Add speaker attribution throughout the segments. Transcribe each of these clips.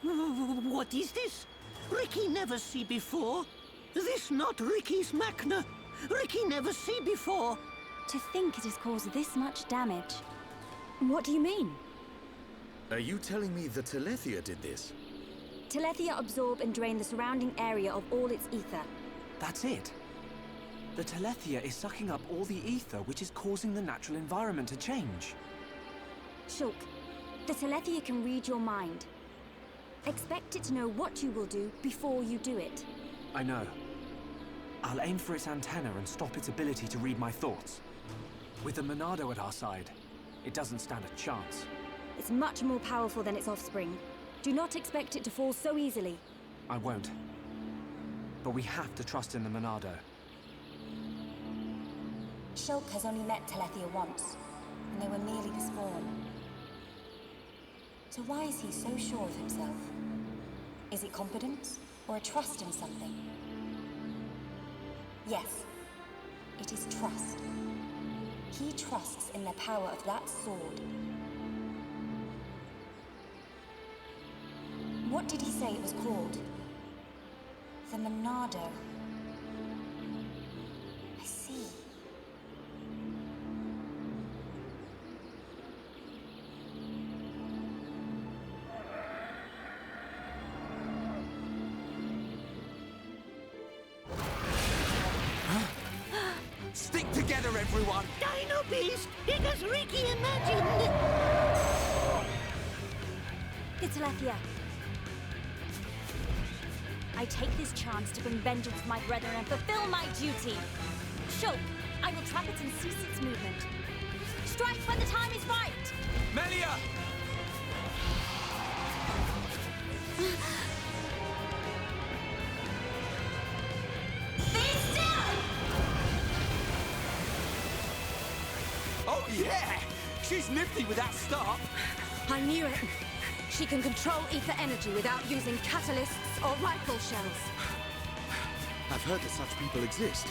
Speaker 1: What is this? Ricky never see before. This not Ricky's Machna. Ricky never see before.
Speaker 2: To think it has caused this much damage. What do you mean?
Speaker 3: Are you telling me the Telethia did this?
Speaker 2: Telethia absorb and drain the surrounding area of all its ether.
Speaker 4: That's it. The Telethia is sucking up all the ether, which is causing the natural environment to change.
Speaker 2: Shulk, the Telethia can read your mind. Expect it to know what you will do before you do it.
Speaker 4: I know. I'll aim for its antenna and stop its ability to read my thoughts. With the Monado at our side, it doesn't stand a chance.
Speaker 2: It's much more powerful than its offspring. Do not expect it to fall so easily.
Speaker 4: I won't. But we have to trust in the Monado.
Speaker 2: Shulk has only met Telethia once, and they were merely the spawn. So why is he so sure of himself? Is it confidence, or a trust in something? Yes, it is trust. He trusts in the power of that sword. What did he say it was called? The Monado. I see.
Speaker 4: Stick together, everyone!
Speaker 1: Dino Beast, it as Ricky imagined.
Speaker 2: The Telethia. I take this chance to bring vengeance to my brethren and fulfill my duty. Shulk, I will trap it and cease its movement. Strike when the time is right!
Speaker 4: Melia!
Speaker 2: Be still!
Speaker 4: Oh yeah! She's nifty with that start!
Speaker 2: I knew it. She can control ether energy without using catalysts or rifle shells.
Speaker 3: I've heard that such people exist.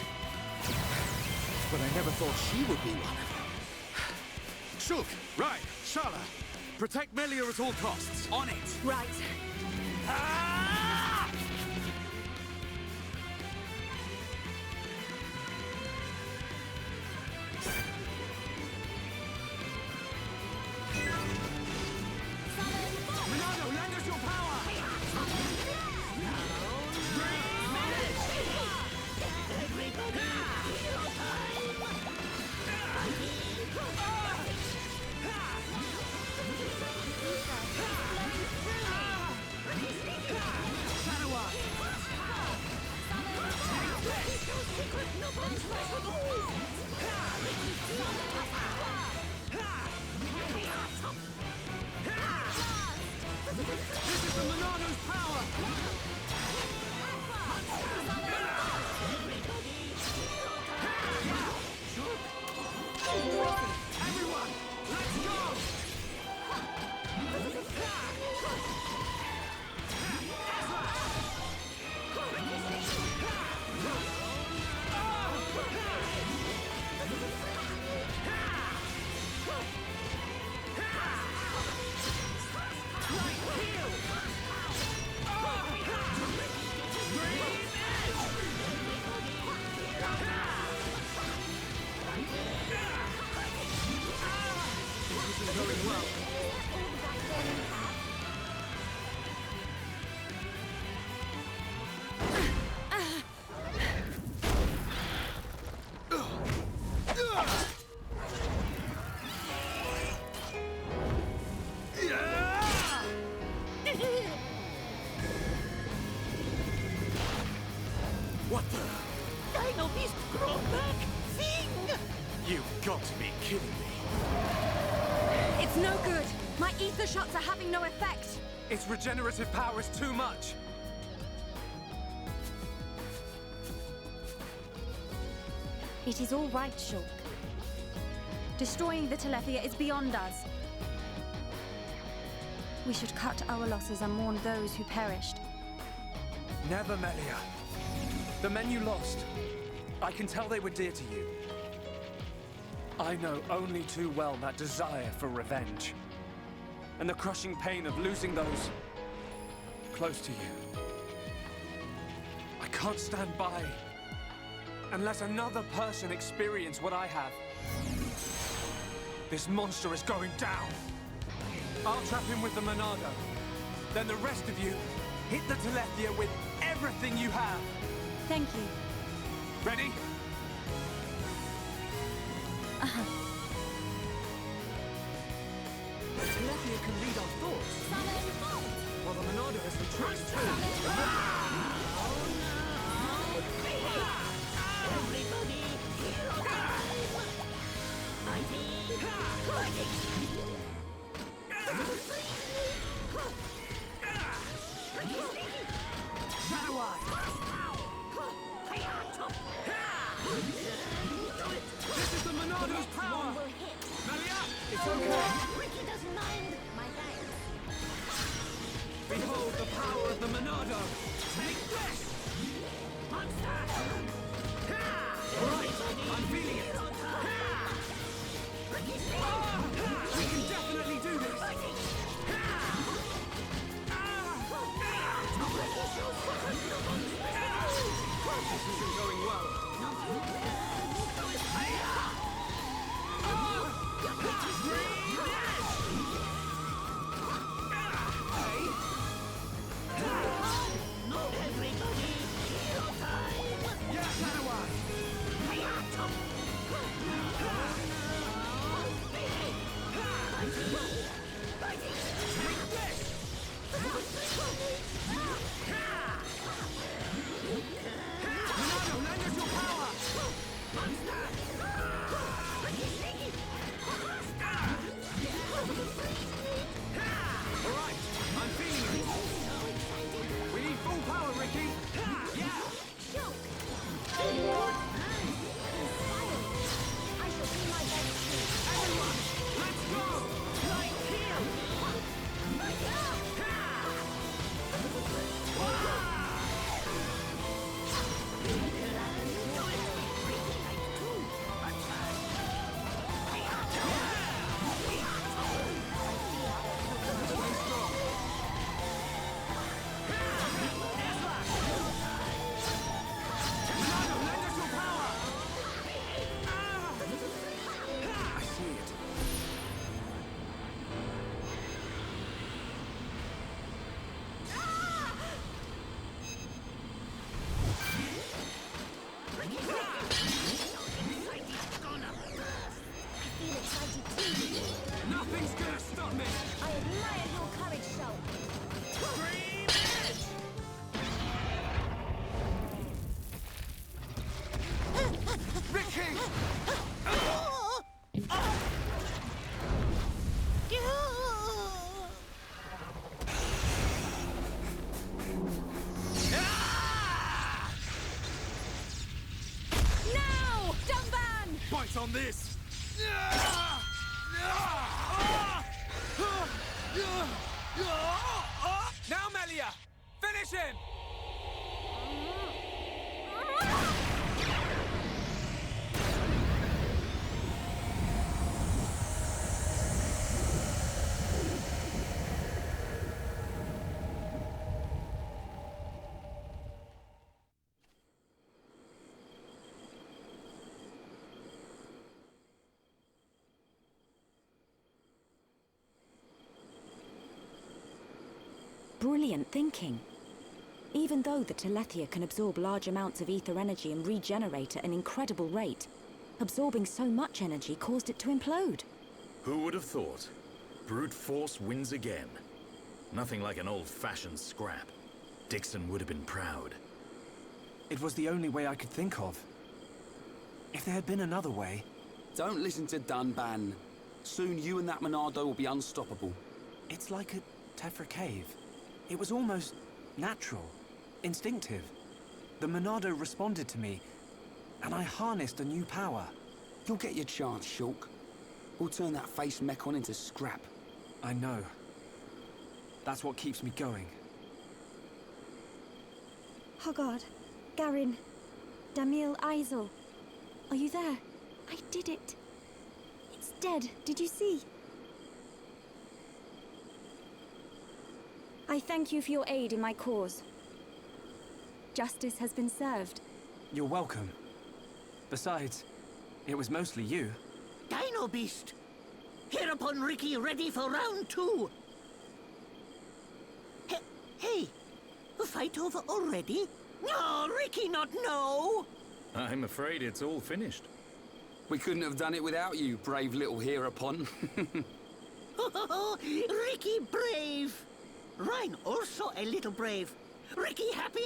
Speaker 3: But I never thought she would be one. Shulk! Right, Shala! Protect Melia at all costs.
Speaker 4: On it!
Speaker 2: Right.
Speaker 4: Ah! Monado, lend us your power! This is the Monado's power! Everyone, let's go! Going well.
Speaker 3: What the?
Speaker 1: Dino Beast grown back thing!
Speaker 3: You've got to be kidding me.
Speaker 2: It's no good. My ether shots are having no effect.
Speaker 4: Its regenerative power is too much.
Speaker 2: It is all right, Shulk. Destroying the Telethia is beyond us. We should cut our losses and mourn those who perished.
Speaker 4: Never, Melia. The men you lost, I can tell they were dear to you. I know only too well that desire for revenge. And the crushing pain of losing those close to you. I can't stand by and let another person experience what I have. This monster is going down. I'll trap him with the Monado. Then the rest of you, hit the Telethia with everything you have.
Speaker 2: Thank you.
Speaker 4: Ready?
Speaker 3: The Telethia can read our thoughts,
Speaker 2: Summon Bolt!
Speaker 3: while the Monado has the tricks too.
Speaker 1: Everybody, hero time!
Speaker 3: This is the Monado's power!
Speaker 2: Will hit.
Speaker 3: Melia, it's okay!
Speaker 1: Ricky doesn't mind.
Speaker 2: My thanks.
Speaker 3: Behold the power of the Monado! Take this!
Speaker 1: Monster!
Speaker 3: Alright, I'm feeling it! We can definitely do this! This isn't going well.
Speaker 1: Not everybody, hero time!
Speaker 3: Yeah, Padawan! Take this! Monado, lend us your power! Alright, I'm feeling it. We need full power, Ricky. Yeah!
Speaker 2: Inspired. I shall do my best too.
Speaker 3: Everyone, let's go! Right here! Monado, lend us your power! I see it.
Speaker 2: Feel excited too.
Speaker 3: Nothing's gonna stop me!
Speaker 2: I admire your courage, Shulk.
Speaker 3: Green Edge! Ricky!
Speaker 2: Now! Dumban!
Speaker 3: Bite on this!
Speaker 4: Now, Melia! Finish him!
Speaker 5: Brilliant thinking. Even though the Telethia can absorb large amounts of ether energy and regenerate at an incredible rate, absorbing so much energy caused it to implode.
Speaker 6: Who would have thought? Brute force wins again. Nothing like an old-fashioned scrap. Dixon would have been proud.
Speaker 4: It was the only way I could think of. If there had been another way...
Speaker 7: Don't listen to Dunban. Soon you and that Monado will be unstoppable.
Speaker 4: It's like a Tephra cave. It was almost natural, instinctive. The Monado responded to me, and I harnessed a new power.
Speaker 7: You'll get your chance, Shulk. We'll turn that face mechon into scrap.
Speaker 4: I know. That's what keeps me going.
Speaker 8: Hogard, Garin, Damil Aizel. Are you there? I did it. It's dead. Did you see? I thank you for your aid in my cause. Justice has been served.
Speaker 4: You're welcome. Besides, it was mostly you.
Speaker 1: Dino Beast! Hereupon Ricky ready for round 2. Hey, a fight over already? No, Ricky not know!
Speaker 6: I'm afraid it's all finished.
Speaker 7: We couldn't have done it without you, brave little hereupon.
Speaker 1: Ricky brave! Rhine also a little brave. Ricky happy?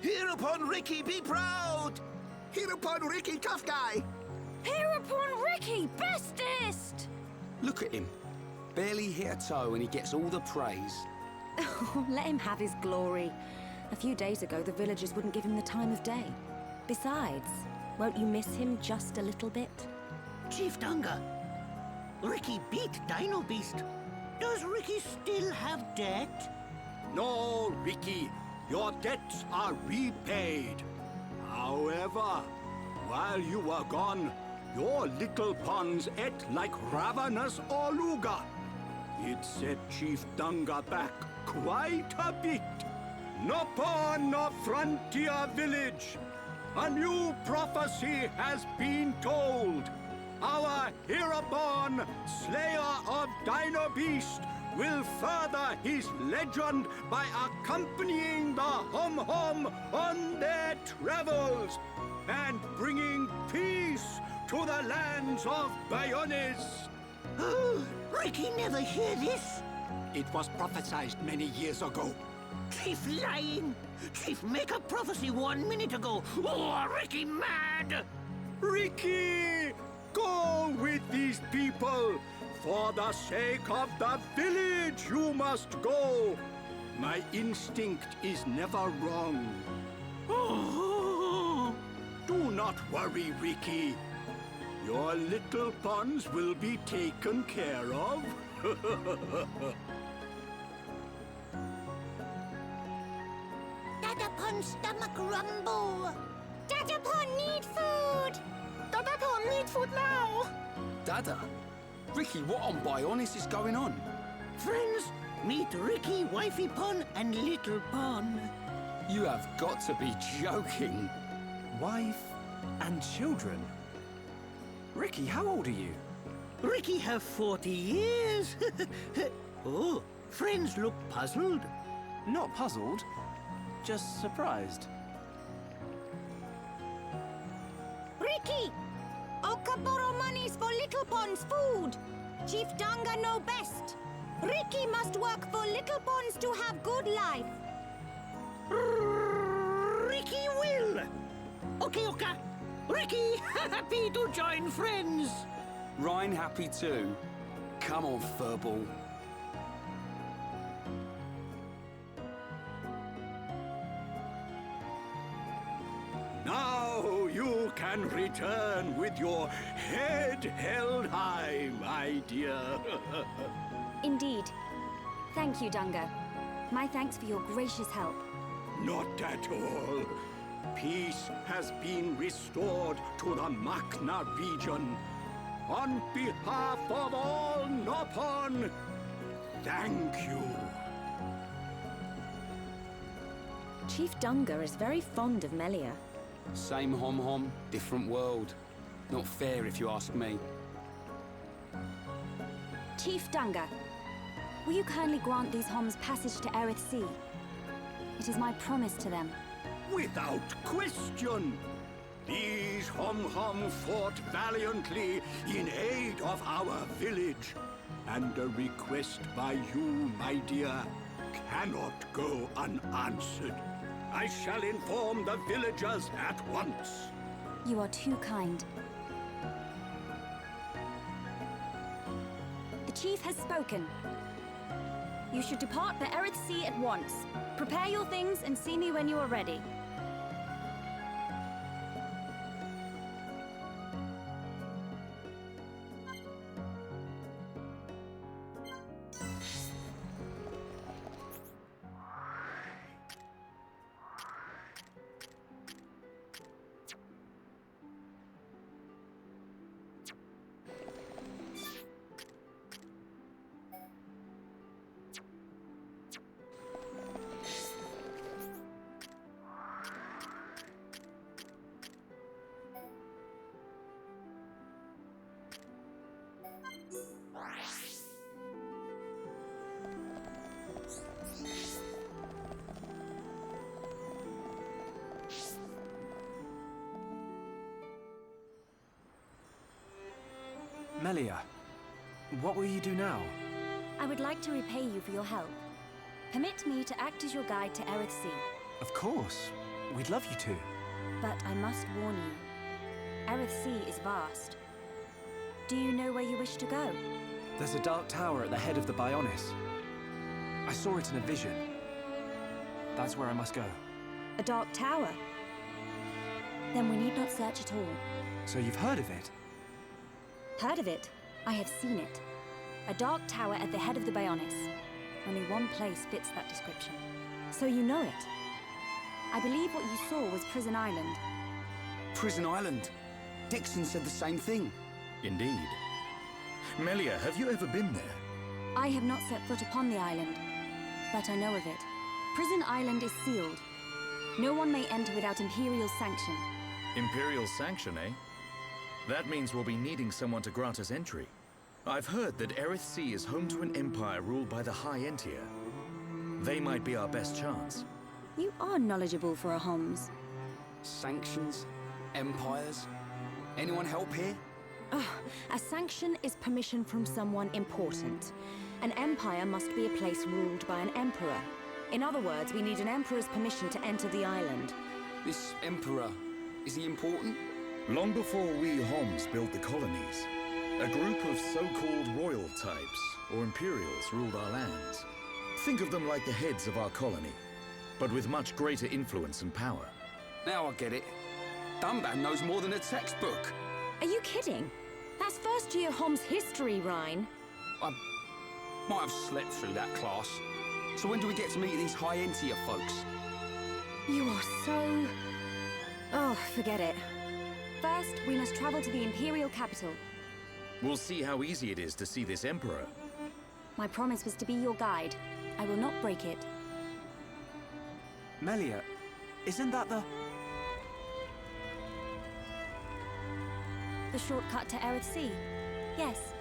Speaker 3: Hereupon Ricky, be proud! Hereupon Ricky, tough guy!
Speaker 2: Hereupon Ricky, bestest!
Speaker 7: Look at him. Barely hit a toe and he gets all the praise.
Speaker 5: Let him have his glory. A few days ago, the villagers wouldn't give him the time of day. Besides, won't you miss him just a little bit?
Speaker 1: Chief Dunga, Ricky beat Dino Beast. Does Ricky still have debt?
Speaker 9: No, Ricky. Your debts are repaid. However, while you were gone, your little pawns ate like ravenous Oluga. It set Chief Dunga back quite a bit. No pawn, no frontier village. A new prophecy has been told. Our hereupon slayer of Dino Beast will further his legend by accompanying the Hom-Hom on their travels and bringing peace to the lands of Bayones.
Speaker 1: Ricky never hear this.
Speaker 9: It was prophesied many years ago.
Speaker 1: Chief lying. Chief make a prophecy 1 minute ago. Oh, Ricky mad.
Speaker 9: Ricky, go with these people. For the sake of the village, you must go. My instinct is never wrong. Do not worry, Ricky. Your little pawns will be taken care of.
Speaker 1: Dadapon stomach rumble.
Speaker 2: Dadapon need food!
Speaker 1: Dadapon need food now.
Speaker 7: Dada? Ricky, what on Bayones is going on?
Speaker 1: Friends, meet Ricky, Wifey Pon, and Little Pon.
Speaker 7: You have got to be joking.
Speaker 4: Wife and children? Ricky, how old are you?
Speaker 1: Ricky have 40 years. Oh, friends look puzzled.
Speaker 4: Not puzzled, just surprised.
Speaker 2: Ricky! Okaboro monies for Little Pond's food! Chief Dunga know best! Ricky must work for Little Ponds to have good life!
Speaker 1: Ricky will. Okay, Oka. Ricky, happy to join friends.
Speaker 7: Ryan happy too. Come on, Furball.
Speaker 9: Now you can return with your head held high, my dear.
Speaker 8: Indeed. Thank you, Dunga. My thanks for your gracious help.
Speaker 9: Not at all. Peace has been restored to the Makna region. On behalf of all Nopon, thank you.
Speaker 5: Chief Dunga is very fond of Melia.
Speaker 7: Same Hom-Hom, different world. Not fair if you ask me.
Speaker 8: Chief Dunga, will you kindly grant these Homs passage to Erith Sea? It is my promise to them.
Speaker 9: Without question. These Hom-Hom fought valiantly in aid of our village. And a request by you, my dear, cannot go unanswered. I shall inform the villagers at once.
Speaker 8: You are too kind. The chief has spoken. You should depart for Erith Sea at once. Prepare your things and see me when you are ready.
Speaker 4: Melia, what will you do now?
Speaker 8: I would like to repay you for your help. Permit me to act as your guide to Erith Sea.
Speaker 4: Of course. We'd love you to.
Speaker 8: But I must warn you. Erith Sea is vast. Do you know where you wish to go?
Speaker 4: There's a dark tower at the head of the Bionis. I saw it in a vision. That's where I must go.
Speaker 5: A dark tower?
Speaker 8: Then we need not search at all.
Speaker 4: So you've heard of it?
Speaker 5: Heard of it?
Speaker 8: I have seen it. A dark tower at the head of the Bionis. Only one place fits that description.
Speaker 5: So you know it?
Speaker 8: I believe what you saw was Prison Island.
Speaker 7: Prison Island. Dixon said the same thing.
Speaker 6: Indeed. Melia, have you ever been there?
Speaker 8: I have not set foot upon the island, but I know of it. Prison Island is sealed. No one may enter without Imperial sanction.
Speaker 6: Imperial sanction, eh? That means we'll be needing someone to grant us entry. I've heard that Erith Sea is home to an empire ruled by the High Entier. They might be our best chance.
Speaker 8: You are knowledgeable for a Homs.
Speaker 7: Sanctions? Empires? Anyone help here?
Speaker 5: A sanction is permission from someone important. An empire must be a place ruled by an emperor. In other words, we need an emperor's permission to enter the island.
Speaker 7: This emperor, is he important?
Speaker 6: Long before we Homs built the colonies, a group of so-called royal types, or imperials, ruled our lands. Think of them like the heads of our colony, but with much greater influence and power.
Speaker 7: Now I get it. Dunban knows more than a textbook.
Speaker 5: Are you kidding? That's first year Homs history, Rhine.
Speaker 7: I might have slept through that class. So when do we get to meet these High Entier folks?
Speaker 5: You are so... Oh, forget it.
Speaker 8: First, we must travel to the Imperial capital.
Speaker 6: We'll see how easy it is to see this emperor.
Speaker 8: My promise was to be your guide. I will not break it.
Speaker 4: Melia, isn't that the...
Speaker 8: The shortcut to Erith Sea? Yes.